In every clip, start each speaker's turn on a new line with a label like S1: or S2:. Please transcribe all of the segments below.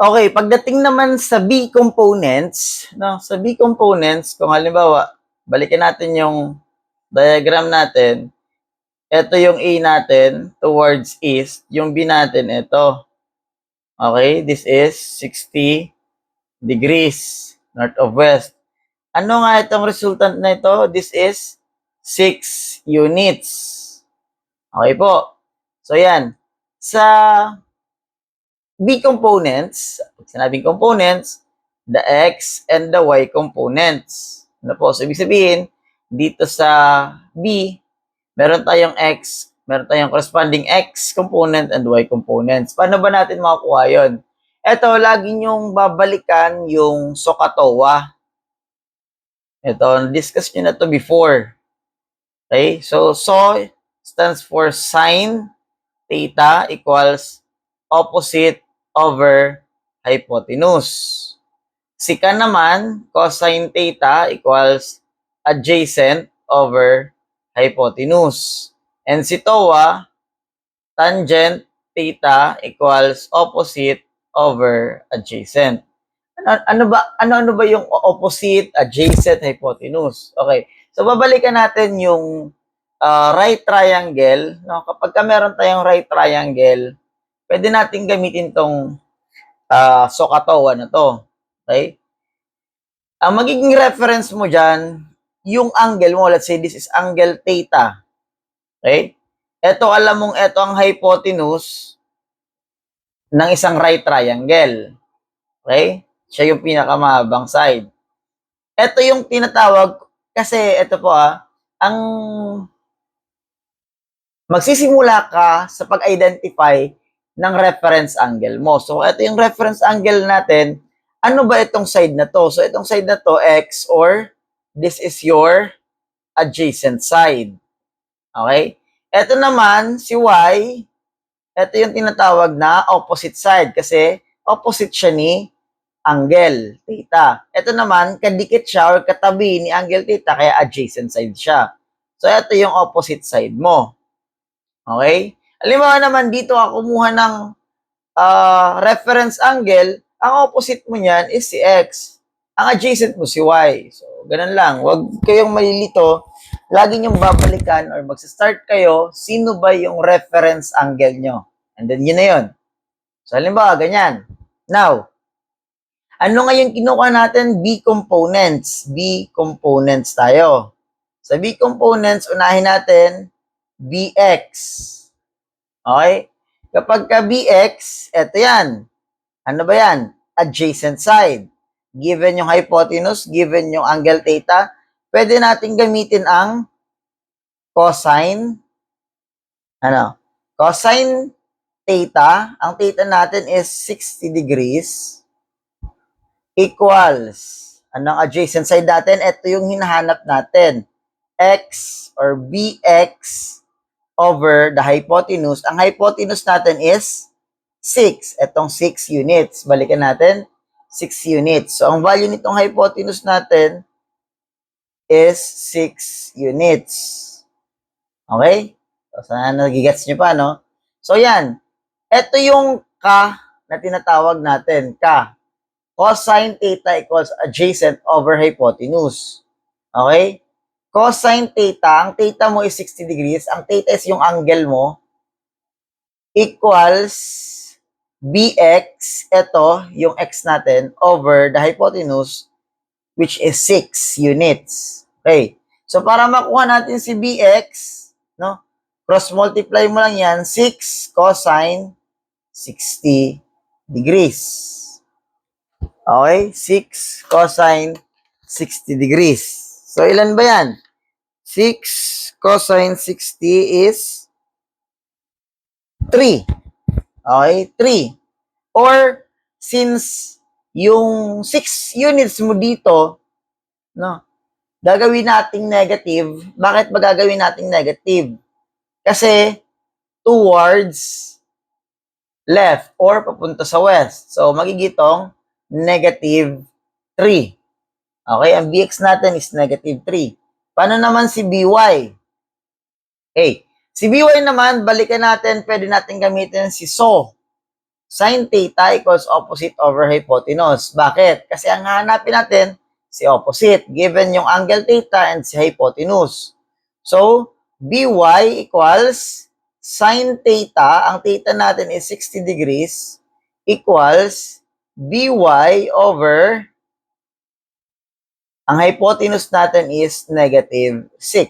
S1: Okay, pagdating naman sa B components, no, sa B components, kung halimbawa, balikan natin yung diagram natin, ito yung A natin towards east, yung B natin ito. Okay, this is 60 degrees north of west. Ano nga itong resultant na ito? This is 6 units. Okay po. So yan. Sa B components, pag sinabing components, the X and the Y components. Ano po? So, ibig sabihin, dito sa B, meron tayong X, meron tayong corresponding X component and Y components. Paano ba natin makukuha yun? Ito, lagi nyong babalikan yung SOHCAHTOA. Ito, discuss nyo na to before. Okay? So, SO stands for sine theta equals opposite over hypotenuse. Sika naman, cosine theta equals adjacent over hypotenuse. And si TOA, tangent theta equals opposite over adjacent. Ano ba yung opposite, adjacent, hypotenuse? Okay. So, babalikan natin yung right triangle. No? Kapag meron tayong right triangle, pwede natin gamitin tong SOHCAHTOA na to. Okay? Ang magiging reference mo dyan, yung angle mo, let's say this is angle theta. Okay? Ito, alam mong ito ang hypotenuse ng isang right triangle. Okay? Siya yung pinakamahabang side. Ito yung tinatawag, kasi ito po ang magsisimula ka sa pag-identify ng reference angle mo. So, ito yung reference angle natin. Ano ba itong side na to? So, itong side na to, X, or this is your adjacent side. Okay? Ito naman, si Y, ito yung tinatawag na opposite side kasi opposite siya ni angle theta. Ito naman, kadikit siya or katabi ni angle theta kaya adjacent side siya. So, ito yung opposite side mo. Okay? Halimbawa naman dito ako kumuha ng reference angle, ang opposite mo niyan is si X. Ang adjacent mo si Y. So, ganun lang. Huwag kayong malilito. Lagi niyong babalikan or magsa-start kayo, sino ba yung reference angle nyo. And then, yun na yun. So, halimbawa, ganyan. Now, ano ngayon kinuha natin? B components. B components tayo. Sa B components, unahin natin BX. Okay? Kapag ka BX, eto yan. Ano ba yan? Adjacent side. Given yung hypotenuse, given yung angle theta, pwede natin gamitin ang cosine. Cosine theta. Ang theta natin is 60 degrees equals. Anong adjacent side natin? Ito yung hinahanap natin. X or BX over the hypotenuse. Ang hypotenuse natin is 6. Itong 6 units. Balikan natin. 6 units. So, ang value nitong hypotenuse natin is 6 units. Okay? So, sana nagigets nyo pa, no? So, yan. Ito yung K na tinatawag natin. K. Cosine theta equals adjacent over hypotenuse. Okay? Cosine theta, ang theta mo is 60 degrees. Ang theta is yung angle mo. Equals BX, ito, yung X natin, over the hypotenuse, which is 6 units. Okay. So, para makuha natin si BX, no? Cross-multiply mo lang yan, 6 cosine 60 degrees. Okay? 6 cosine 60 degrees. So, ilan ba yan? 6 cosine 60 is 3. Okay? 3. Or, since yung 6 units mo dito, no, gagawin nating negative. Bakit ba gagawin nating negative? Kasi, towards left or papunta sa west. So, magigitong negative 3. Okay, ang BX natin is negative 3. Paano naman si BY? Okay, si BY naman, balikan natin, pwede natin gamitin si SO. Sin theta equals opposite over hypotenuse. Bakit? Kasi ang hanapin natin, si opposite, given yung angle theta and si hypotenuse. So, by equals sin theta, ang theta natin is 60 degrees, equals by over, ang hypotenuse natin is negative 6.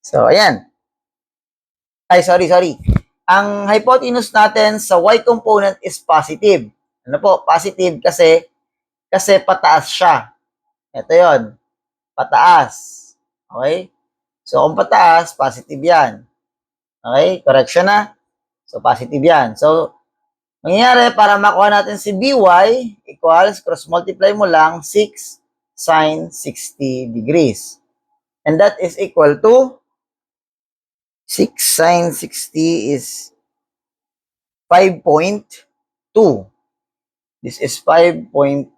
S1: So, ayan. Ay, sorry. Ang hypotenuse natin sa y component is positive. Ano po? Positive kasi pataas siya. Ito yon, pataas. Okay? So, kung pataas, positive yan. Okay? Correction na. So, positive yan. So, mangyayari, para makuha natin si by equals, cross-multiply mo lang, 6 sin 60 degrees. And that is equal to 6 sin 60 is 5.2. This is 5.2.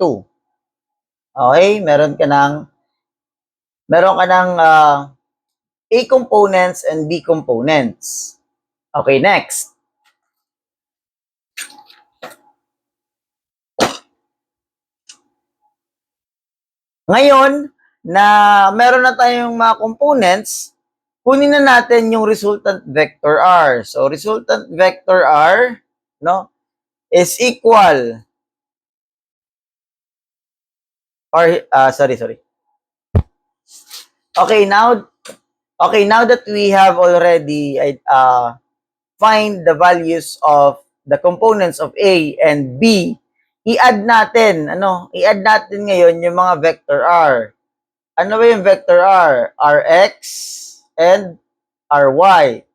S1: Okay? Meron ka ng A components and B components. Okay, next. Ngayon, na meron na tayong mga components, kunin na natin yung resultant vector R. So, resultant vector R, no, is equal, or, sorry. Okay, now that we have already find the values of the components of A and B, i-add natin ngayon yung mga vector R. Ano ba yung vector R? Rx and Ry.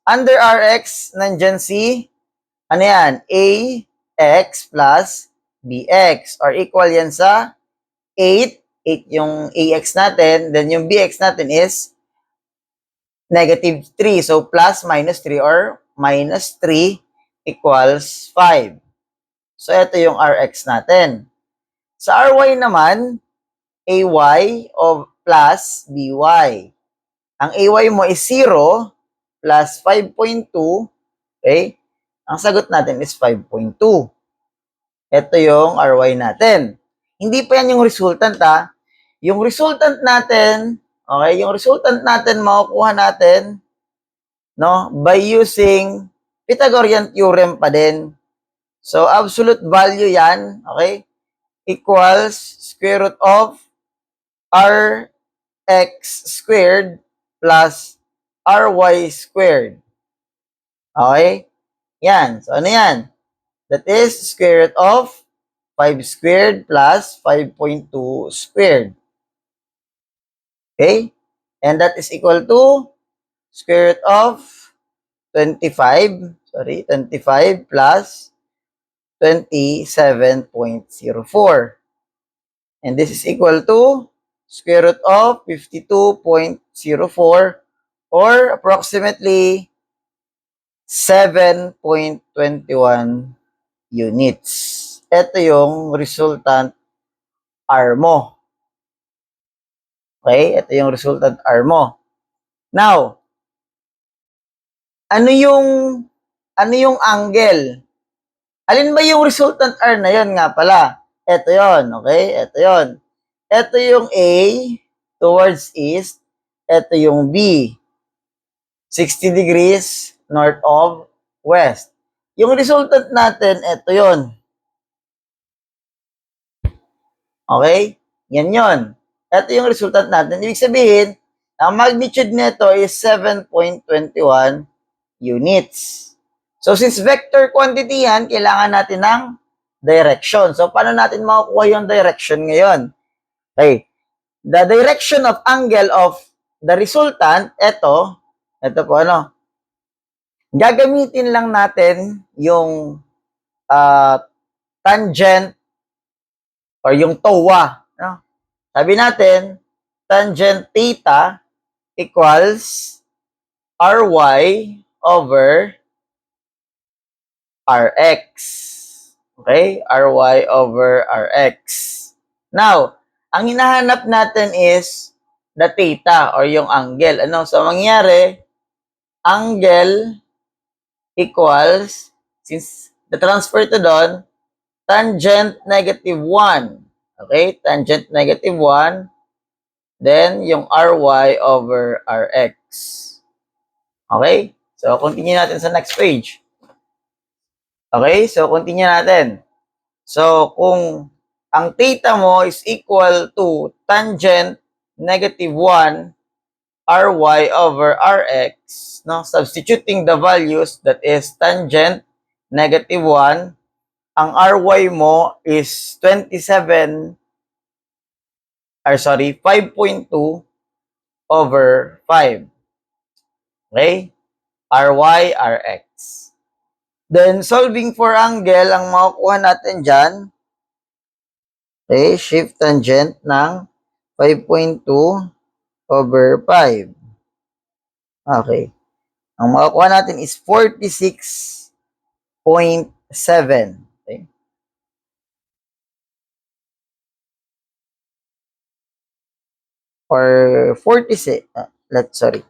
S1: Under Rx, nandyan si, ano yan? Ax plus Bx, or equal yan sa 8 yung Ax natin, then yung Bx natin is negative 3. So, plus minus 3 or minus 3 equals 5. So, ito yung Rx natin. Sa Ry naman, Ay of plus By. Ang Ay mo is 0 plus 5.2. Okay? Ang sagot natin is 5.2. Ito yung Ry natin. Hindi pa yan yung resultant, ha? Yung resultant natin, okay, yung resultant natin, makukuha natin, no, by using Pythagorean theorem pa din. So, absolute value yan, okay, equals square root of Rx squared plus Ry squared. Okay? Yan. So, ano yan? That is square root of 5 squared plus 5.2 squared. Okay? And that is equal to square root of 25 plus 27.04. And this is equal to square root of 52.04 or approximately 7.21 units. Ito yung resultant R mo. Okay? Ito yung resultant R mo. Now, ano yung angle? Alin ba yung resultant R na yon nga pala? Ito yon, okay? Ito yon. Ito yung A towards east. Ito yung B. 60 degrees north of west. Yung resultant natin, ito yon. Okay? Yan yon. Ito yung resultant natin. Ibig sabihin, ang magnitude nito is 7.21 units. So, since vector quantity yan, kailangan natin ng direction. So, paano natin makukuha yung direction ngayon? Okay. The direction of angle of the resultant, ito po, gagamitin lang natin yung tangent or yung TOA. No? Sabi natin, tangent theta equals Ry over Rx. Okay? Ry over Rx. Now, ang hinahanap natin is the theta or yung angle. Ano? So, mangyari, angle equals, since the transfer to doon, tangent negative 1. Okay? Tangent negative 1. Then, yung ry over rx. Okay? So, continue natin sa next page. Okay? So, continue natin. So, kung ang theta mo is equal to tangent negative 1 ry over rx, no? Substituting the values, that is tangent negative 1, ang ry mo is 5.2 over 5. Okay? ry, rx. Then, solving for angle, ang makukuha natin dyan, okay, shift tangent ng 5.2 over 5. Okay. Ang makukuha natin is 46.7. Okay. Or 46. Sorry.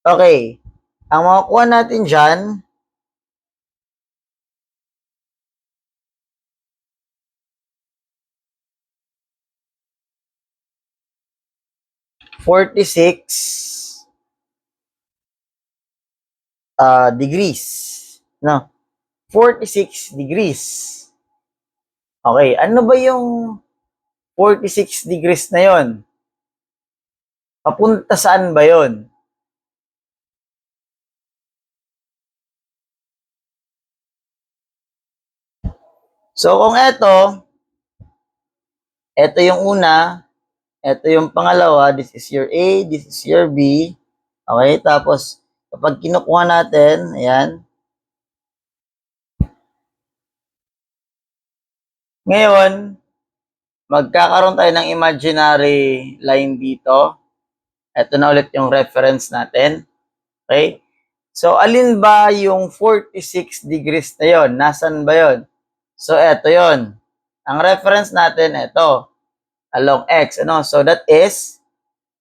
S1: Okay. Ang makukuha natin dyan, degrees. No? 46 degrees. Okay. Ano ba yung 46 degrees na yon? Papunta saan ba yon? So, kung ito yung una, ito yung pangalawa, this is your A, this is your B. Okay, tapos, kapag kinukuha natin, ayan. Ngayon, magkakaroon tayo ng imaginary line dito. Ito na ulit yung reference natin. Okay? So, alin ba yung 46 degrees na yon? Nasaan ba yon? So, ito yon. Ang reference natin, ito. Along X. Ano? So, that is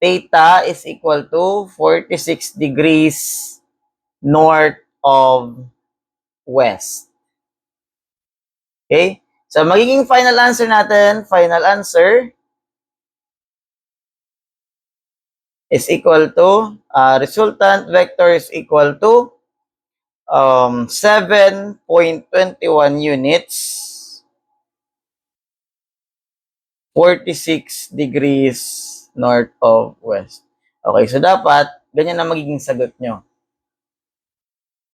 S1: theta is equal to 46 degrees north of west. Okay? So, magiging final answer natin, final answer is equal to, resultant vector is equal to 7.21 units, 46 degrees north of west. Okay, so dapat, ganyan na magiging sagot nyo.